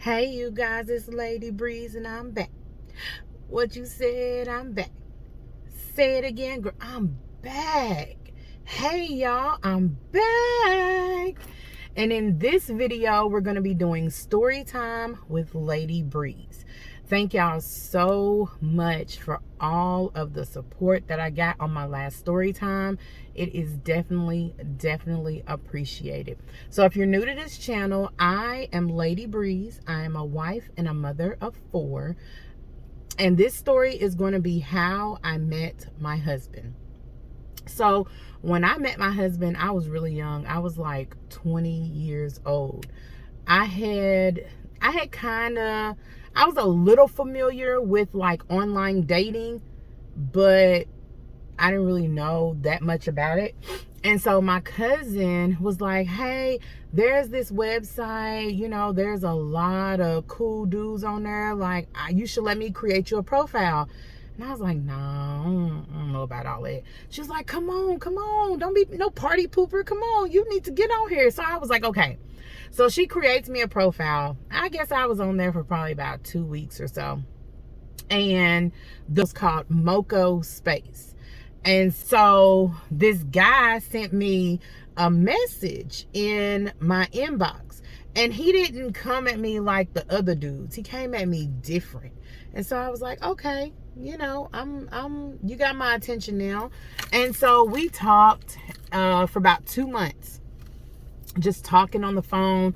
Hey, you guys, it's Lady Breez and I'm back. What you said, I'm back. Say it again, girl. I'm back. Hey, y'all, I'm back. And in this video, we're going to be doing story time with Lady Breez. Thank y'all so much for all of the support that I got on my last story time. It is definitely appreciated. So if you're new to this channel, I am Lady Breez. I am a wife and a mother of 4. And this story is going to be how I met my husband. So when I met my husband, I was really young. I was like 20 years old. I was a little familiar with like online dating, but I didn't really know that much about it. And so my cousin was like, hey, there's this website, there's a lot of cool dudes on there. Like, you should let me create you a profile. And I was like, no, I don't know about all that. She was like, come on. Don't be no party pooper. Come on, you need to get on here. So I was like, okay. So she creates me a profile. I guess I was on there for probably about 2 weeks or so. And this was called Moco Space. And so this guy sent me a message in my inbox. And he didn't come at me like the other dudes. He came at me different. And so I was like, okay, you got my attention now. And so we talked for about 2 months. Just talking on the phone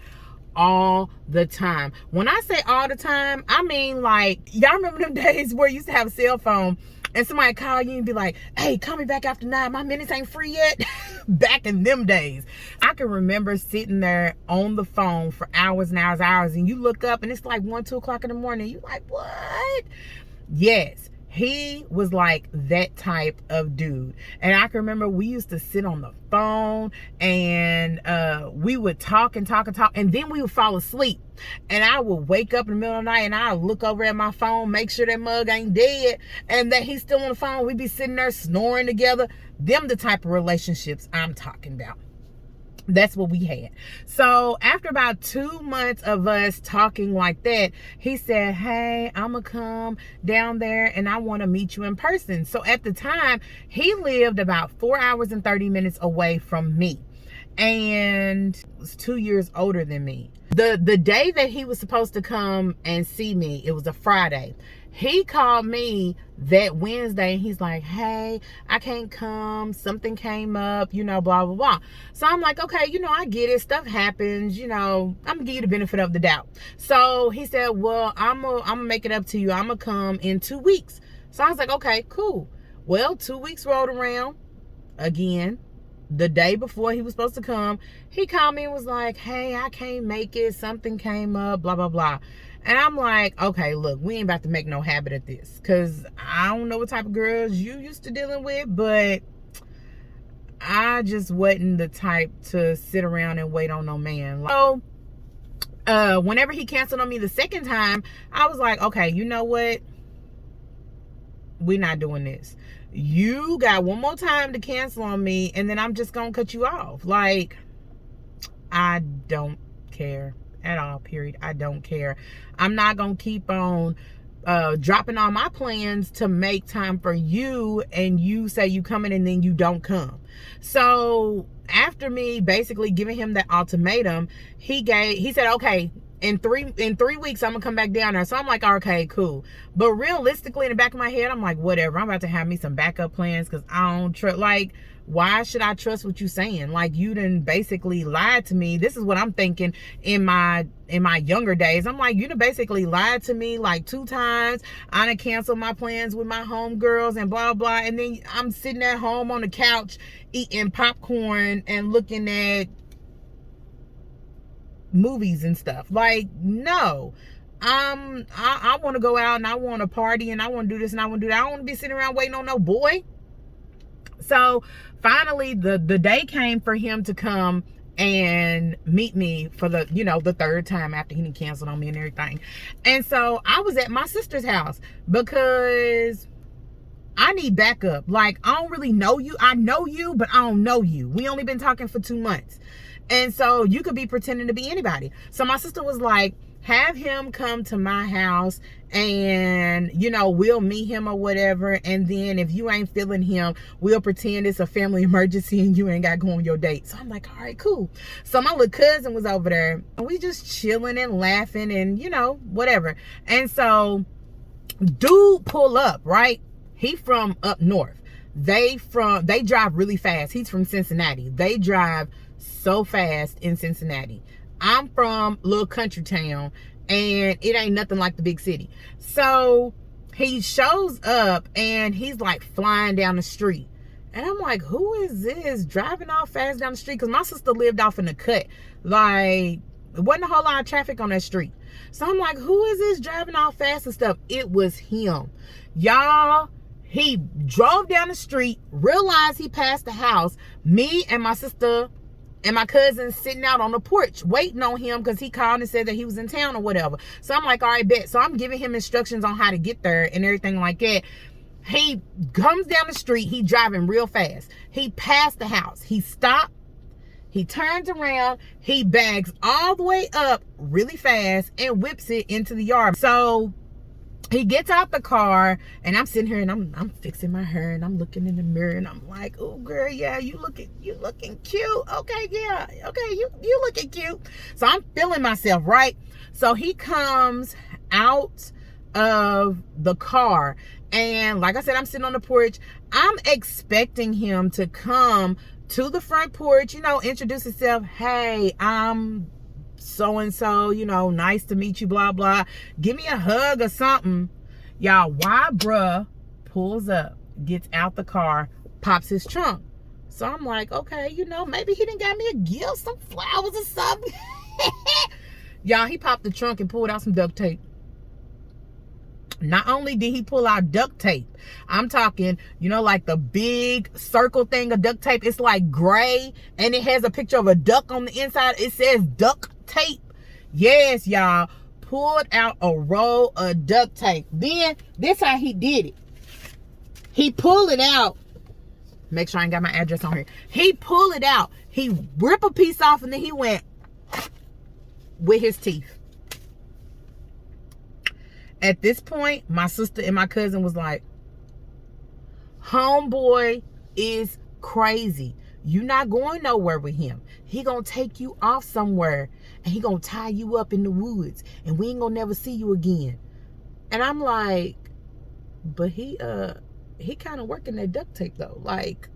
all the time. When I say all the time, I mean like, y'all remember them days where you used to have a cell phone and somebody call you and be like, hey, call me back after 9. My minutes ain't free yet. Back in them days. I can remember sitting there on the phone for hours and hours, and you look up and it's like 1, 2 o'clock in the morning. You like, what? Yes. He was like that type of dude. And I can remember we used to sit on the phone and we would talk and then we would fall asleep. And I would wake up in the middle of the night and I would look over at my phone, make sure that mug ain't dead and that he's still on the phone. We'd be sitting there snoring together. Them the type of relationships I'm talking about. That's what we had. So after about 2 months of us talking like that, he said, hey, I'm gonna come down there and I want to meet you in person. So at the time, he lived about 4 hours and 30 minutes away from me and was 2 years older than me. The day that he was supposed to come and see me, it was a Friday. He called me that Wednesday and he's like, hey, I can't come. Something came up, blah, blah, blah. So I'm like, okay, I get it. Stuff happens, I'm gonna give you the benefit of the doubt. So he said, well, I'm gonna make it up to you. I'm gonna come in 2 weeks. So I was like, okay, cool. Well, 2 weeks rolled around again. The day before he was supposed to come, he called me and was like, hey, I can't make it. Something came up, blah, blah, blah. And I'm like, okay, look, we ain't about to make no habit of this. Because I don't know what type of girls you used to dealing with, but I just wasn't the type to sit around and wait on no man. So, whenever he canceled on me the second time, I was like, okay, you know what? We're not doing this. You got one more time to cancel on me, and then I'm just going to cut you off. Like, I don't care at all, period. I don't care. I'm not going to keep on dropping all my plans to make time for you, and you say you coming and then you don't come. So after me basically giving him that ultimatum, he said, okay, in three weeks I'm gonna come back down there. So I'm like, okay, cool. But realistically, in the back of my head, I'm like, whatever, I'm about to have me some backup plans because I don't trust. Like, why should I trust what you saying? Like, you done basically lied to me. This is what I'm thinking in my younger days. I'm like, you done basically lied to me like 2 times. I done canceled my plans with my homegirls and blah blah. And then I'm sitting at home on the couch eating popcorn and looking at movies and stuff. Like, no. I want to go out and I want to party and I want to do this and I want to do that. I don't want to be sitting around waiting on no boy. So finally the day came for him to come and meet me for the the third time after he canceled on me and everything. And so I was at my sister's house because I need backup. Like, I don't really know you. I know you, but I don't know you. We only been talking for 2 months. And so you could be pretending to be anybody. So my sister was like, have him come to my house and, you know, we'll meet him or whatever. And then if you ain't feeling him, we'll pretend it's a family emergency and you ain't got to go on your date. So I'm like, all right, cool. So my little cousin was over there and we just chilling and laughing and, you know, whatever. And so dude pull up, right? He from up north. They drive really fast. He's from Cincinnati. They drive so fast in Cincinnati. I'm from a little country town and it ain't nothing like the big city. So he shows up and he's like flying down the street. And I'm like, who is this driving all fast down the street? Because my sister lived off in the cut. Like, it wasn't a whole lot of traffic on that street. So I'm like, who is this driving all fast and stuff? It was him. Y'all, he drove down the street, realized he passed the house. Me and my sister and my cousin sitting out on the porch waiting on him because he called and said that he was in town or whatever. So I'm like, all right, bet. So I'm giving him instructions on how to get there and everything like that. He comes down the street. He driving real fast. He passed the house. He stopped. He turns around. He bags all the way up really fast and whips it into the yard. So he gets out the car and I'm sitting here and I'm fixing my hair and I'm looking in the mirror and I'm like, oh girl, yeah, you looking cute. Okay, yeah, okay, you looking cute. So I'm feeling myself, right? So he comes out of the car and like I said, I'm sitting on the porch. I'm expecting him to come to the front porch, you know, introduce himself. Hey, I'm so-and-so, you know, nice to meet you, blah, blah. Give me a hug or something. Y'all, why bruh pulls up, gets out the car, pops his trunk. So I'm like, okay, you know, maybe he done got me a gift, some flowers or something. Y'all, he popped the trunk and pulled out some duct tape. Not only did he pull out duct tape, I'm talking, you know, like the big circle thing of duct tape. It's like gray and it has a picture of a duck on the inside. It says duct tape. Yes, y'all. Pulled out a roll of duct tape. Then, this how he did it. He pulled it out. Make sure I ain't got my address on here. He pulled it out. He ripped a piece off and then he went with his teeth. At this point, my sister and my cousin was like, homeboy is crazy. You not going nowhere with him. He gonna take you off somewhere and he gonna tie you up in the woods and we ain't gonna never see you again. And I'm like, but he kind of working that duct tape though. Like,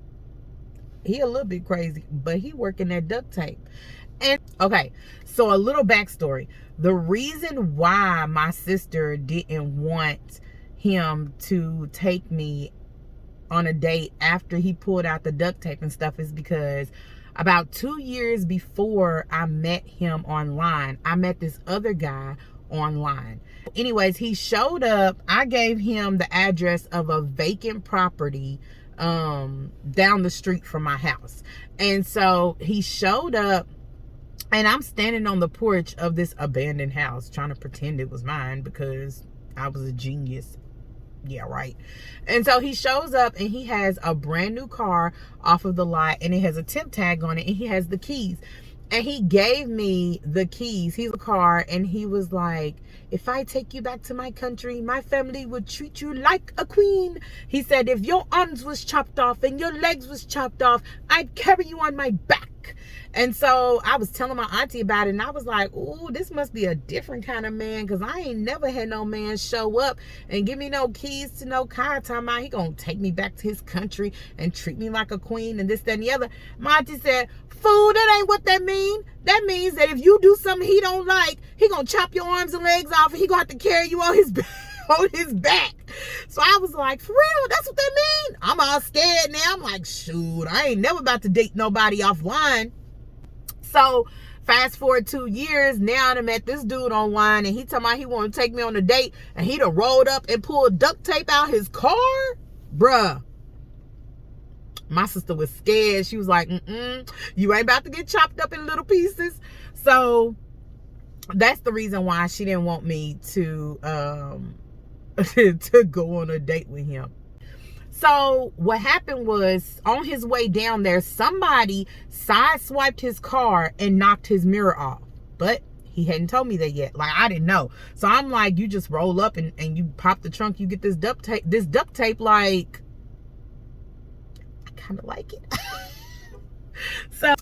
he a little bit crazy, but he working that duct tape. And okay, so a little backstory. The reason why my sister didn't want him to take me on a date after he pulled out the duct tape and stuff is because about 2 years before I met him online, I met this other guy online. Anyways, he showed up. I gave him the address of a vacant property down the street from my house. And so he showed up. And I'm standing on the porch of this abandoned house trying to pretend it was mine because I was a genius. Yeah, right. And so he shows up and he has a brand new car off of the lot and it has a temp tag on it and he has the keys. And he gave me the keys. He's a car and he was like, if I take you back to my country, my family would treat you like a queen. He said, if your arms was chopped off and your legs was chopped off, I'd carry you on my back. And so I was telling my auntie about it and I was like, ooh, this must be a different kind of man because I ain't never had no man show up and give me no keys to no car. Talking about he gonna take me back to his country and treat me like a queen and this, that, and the other. My auntie said, fool, that ain't what that mean. That means that if you do something he don't like, he gonna chop your arms and legs off and he gonna have to carry you on his back. On his back. So I was like, for real, that's what that mean? I'm all scared now. I'm like, shoot, I ain't never about to date nobody offline. So fast forward 2 years, now I done met this dude online and he talking about he want to take me on a date and he done rolled up and pulled duct tape out his car. Bruh. My sister was scared. She was like, you ain't about to get chopped up in little pieces. So that's the reason why she didn't want me to to go on a date with him. So what happened was on his way down there, somebody sideswiped his car and knocked his mirror off. But He hadn't told me that yet. Like, I didn't know. So I'm like, you just roll up and you pop the trunk, you get this duct tape, like, I kind of like it. So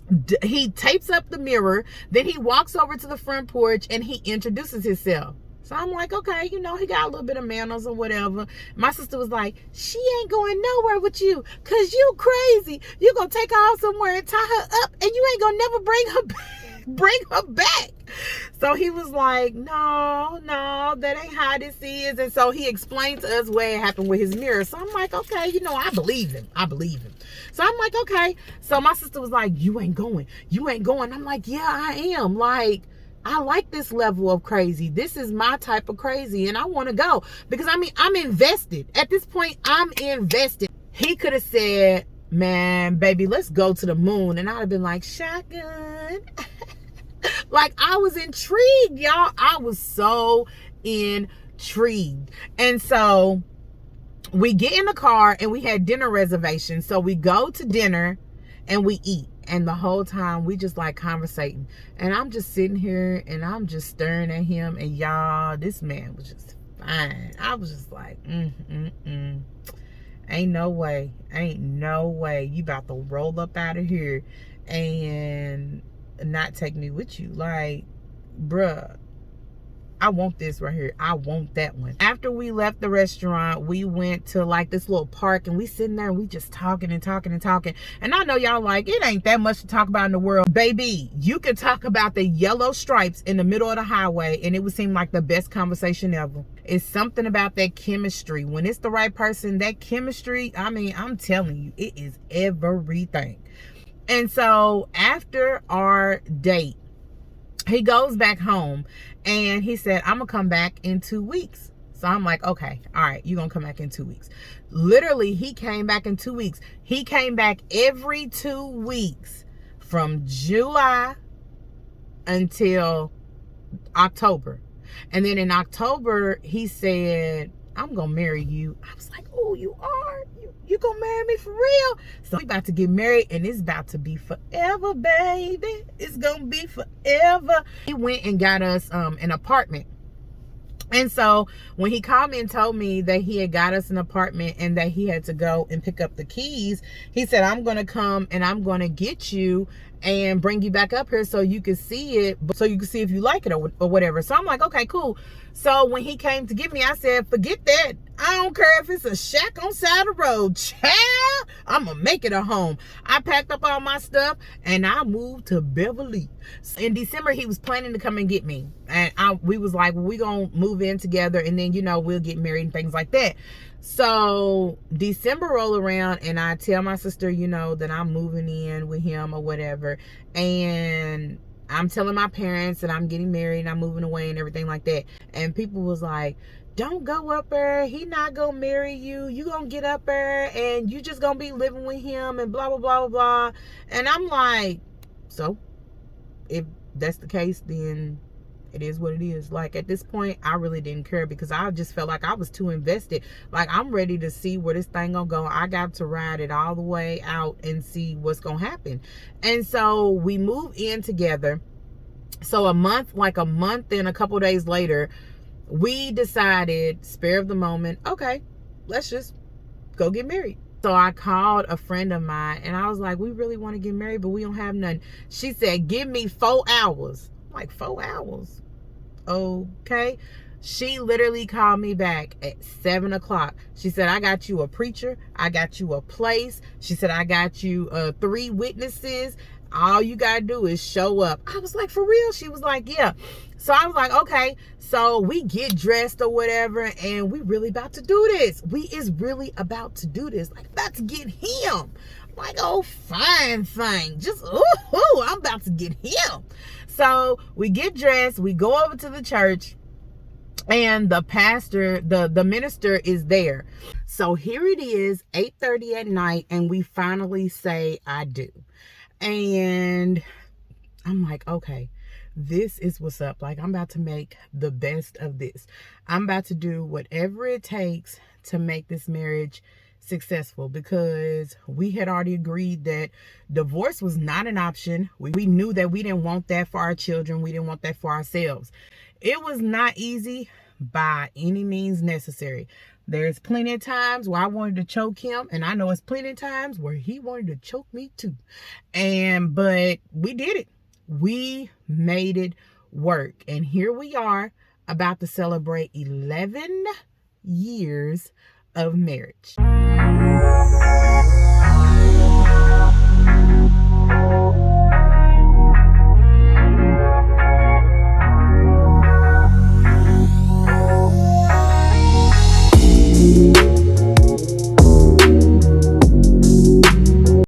he tapes up the mirror, then he walks over to the front porch and he introduces himself. So I'm like, okay, you know, he got a little bit of manners or whatever. My sister was like, she ain't going nowhere with you because you crazy. You gonna take her out somewhere and tie her up and you ain't gonna never bring her back. So he was like, no, that ain't how this is. And so he explained to us what happened with his mirror. So I'm like, okay, you know, I believe him. So I'm like, okay. So my sister was like, you ain't going. I'm like, yeah, I am. Like, I like this level of crazy. This is my type of crazy and I want to go because I mean, I'm invested. At this point, I'm invested. He could have said, man, baby, let's go to the moon. And I'd have been like, shotgun. Like, I was intrigued, y'all. I was so intrigued. And so we get in the car and we had dinner reservations. So we go to dinner and we eat. And the whole time we just like conversating. And I'm just sitting here and I'm just staring at him. And y'all, this man was just fine. I was just like, Ain't no way you about to roll up out of here and not take me with you. Like, bruh, I want this right here. I want that one. After we left the restaurant, we went to like this little park and we sitting there and we just talking. And I know y'all like, it ain't that much to talk about in the world. Baby, you could talk about the yellow stripes in the middle of the highway and it would seem like the best conversation ever. It's something about that chemistry. When it's the right person, that chemistry, I mean, I'm telling you, it is everything. And so after our date, he goes back home and he said, I'm gonna come back in 2 weeks. So I'm like, okay, all right, you're gonna come back in 2 weeks. Literally, he came back in 2 weeks. He came back every 2 weeks from July until October. And then in October, he said, I'm gonna marry you. I was like, oh, you are? You gonna marry me for real? So we about to get married and it's about to be forever, baby. It's gonna be forever. He went and got us an apartment. And so when he called me and told me that he had got us an apartment and that he had to go and pick up the keys, he said, I'm gonna come and I'm gonna get you and bring you back up here so you can see it, so you can see if you like it or whatever. So I'm like, okay, cool. So when he came to get me, I said, forget that. I don't care if it's a shack on side of the road. Child, I'm gonna make it a home. I packed up all my stuff and I moved to Beverly. In December, he was planning to come and get me. And we was like, well, we gonna move in together and then, you know, we'll get married and things like that. So December roll around and I tell my sister, you know, that I'm moving in with him or whatever. And I'm telling my parents that I'm getting married and I'm moving away and everything like that. And people was like, don't go up there. He not gonna marry you. You gonna get up there and you just gonna be living with him and blah, blah, blah, blah, blah. And I'm like, so if that's the case, then it is what it is. Like, at this point, I really didn't care because I just felt like I was too invested. Like, I'm ready to see where this thing gonna go. I got to ride it all the way out and see what's gonna happen. And so we moved in together. So a month and a couple days later, we decided, spur of the moment, okay, let's just go get married. So I called a friend of mine and I was like, we really want to get married, but we don't have none. She said, give me 4 hours. I'm like, 4 hours? Okay. She literally called me back at 7 o'clock. She said, I got you a preacher. I got you a place. She said, I got you 3 witnesses. All you got to do is show up. I was like, for real? She was like, yeah. So I was like, okay. So we get dressed or whatever, and we really about to do this. We is really about to do this. Like, about to get him. I'm like, oh, fine thing. Just, ooh, I'm about to get him. So we get dressed. We go over to the church. And the pastor, the minister is there. So here it is, 8:30 at night, and we finally say, I do. And I'm like, okay, this is what's up. Like, I'm about to make the best of this. I'm about to do whatever it takes to make this marriage successful because we had already agreed that divorce was not an option. We knew that we didn't want that for our children. We didn't want that for ourselves. It was not easy by any means necessary. There's plenty of times where I wanted to choke him, and I know it's plenty of times where he wanted to choke me too. But we did it. We made it work. And here we are about to celebrate 11 years of marriage.